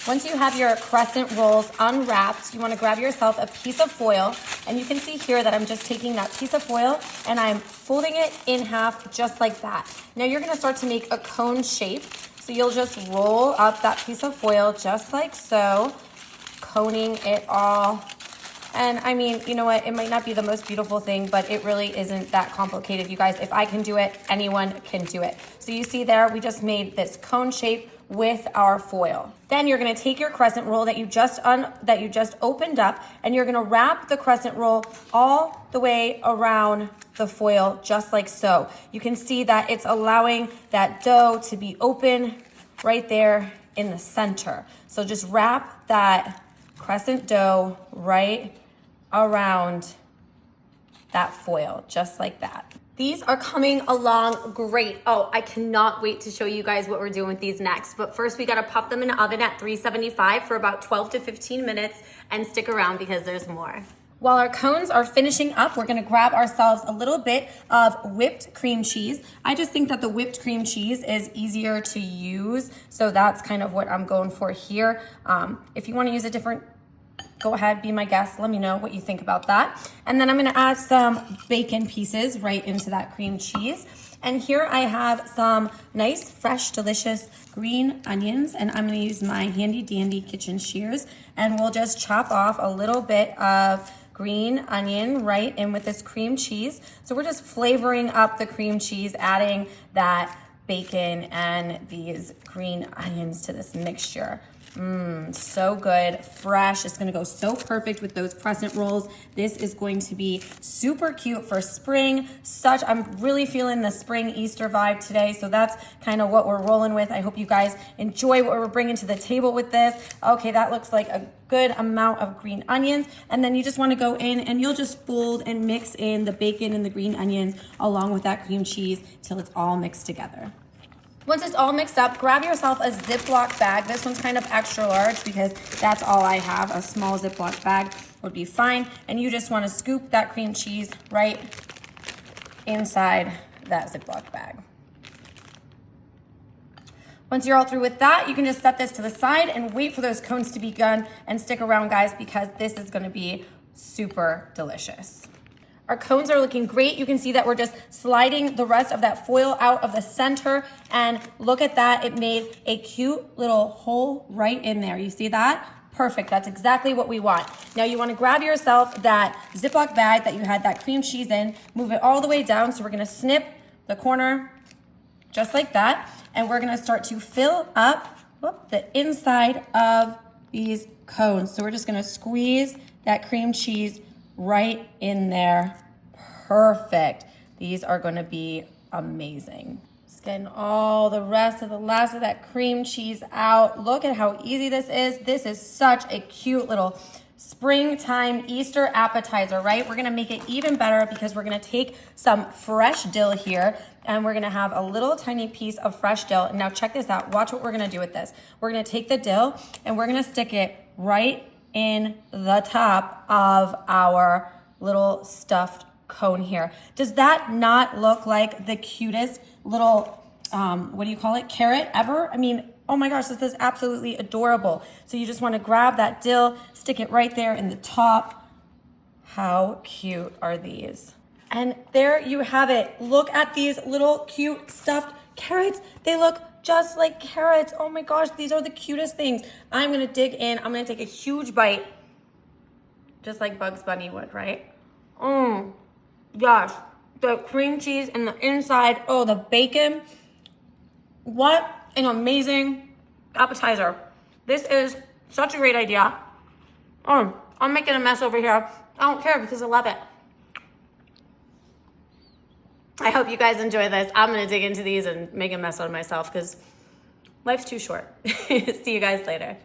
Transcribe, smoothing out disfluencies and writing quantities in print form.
Once you have your crescent rolls unwrapped, you want to grab yourself a piece of foil, and you can see here that I'm just taking that piece of foil and I'm folding it in half just like that. Now you're going to start to make a cone shape. So you'll just roll up that piece of foil just like so, coning it all. And I mean, you know what? It might not be the most beautiful thing, but it really isn't that complicated, you guys. If I can do it, anyone can do it. So you see there, we just made this cone shape with our foil. Then you're gonna take your crescent roll that you just opened up, and you're gonna wrap the crescent roll all the way around the foil, just like so. You can see that it's allowing that dough to be open right there in the center. So just wrap that crescent dough right around that foil, just like that. These are coming along great. Oh, I cannot wait to show you guys what we're doing with these next. But first we gotta pop them in the oven at 375 for about 12 to 15 minutes and stick around because there's more. While our cones are finishing up, we're gonna grab ourselves a little bit of whipped cream cheese. I just think that the whipped cream cheese is easier to use, so that's kind of what I'm going for here. If you wanna use a different, go ahead, be my guest. Let me know what you think about that. And then I'm gonna add some bacon pieces right into that cream cheese. And here I have some nice, fresh, delicious green onions, and I'm gonna use my handy dandy kitchen shears, and we'll just chop off a little bit of green onion right in with this cream cheese. So we're just flavoring up the cream cheese, adding that bacon and these green onions to this mixture. So good, fresh. It's gonna go so perfect with those crescent rolls. This is going to be super cute for spring. I'm really feeling the spring Easter vibe today, so that's kind of what we're rolling with. I hope you guys enjoy what we're bringing to the table with this. Okay, that looks like a good amount of green onions, and then you just wanna go in and you'll just fold and mix in the bacon and the green onions along with that cream cheese till it's all mixed together. Once it's all mixed up, grab yourself a Ziploc bag. This one's kind of extra large because that's all I have. A small Ziploc bag would be fine. And you just want to scoop that cream cheese right inside that Ziploc bag. Once you're all through with that, you can just set this to the side and wait for those cones to be done, and stick around, guys, because this is going to be super delicious. Our cones are looking great. You can see that we're just sliding the rest of that foil out of the center, and look at that. It made a cute little hole right in there. You see that? Perfect. That's exactly what we want. Now you want to grab yourself that Ziploc bag that you had that cream cheese in, move it all the way down. So we're going to snip the corner just like that, and we're going to start to fill up the inside of these cones. So we're just going to squeeze that cream cheese right in there. Perfect. These are going to be amazing. Just getting all the last of that cream cheese out. Look at how easy this is. This is such a cute little springtime Easter appetizer, right? We're going to make it even better because we're going to take some fresh dill here, and we're going to have a little tiny piece of fresh dill. Now check this out. Watch what we're going to do with this. We're going to take the dill and we're going to stick it right in the top of our little stuffed cone here. Does that not look like the cutest little, what do you call it, carrot ever? I mean, oh my gosh, this is absolutely adorable. So you just want to grab that dill, stick it right there in the top. How cute are these? And there you have it. Look at these little cute stuffed carrots. They look just like carrots. Oh my gosh, these are the cutest things. I'm gonna dig in. I'm gonna take a huge bite, just like Bugs Bunny would, right? Gosh, the cream cheese and the inside, oh, the bacon. What an amazing appetizer. This is such a great idea. I'm making a mess over here. I don't care because I love it. I hope you guys enjoy this. I'm gonna dig into these and make a mess out of myself because life's too short. See you guys later.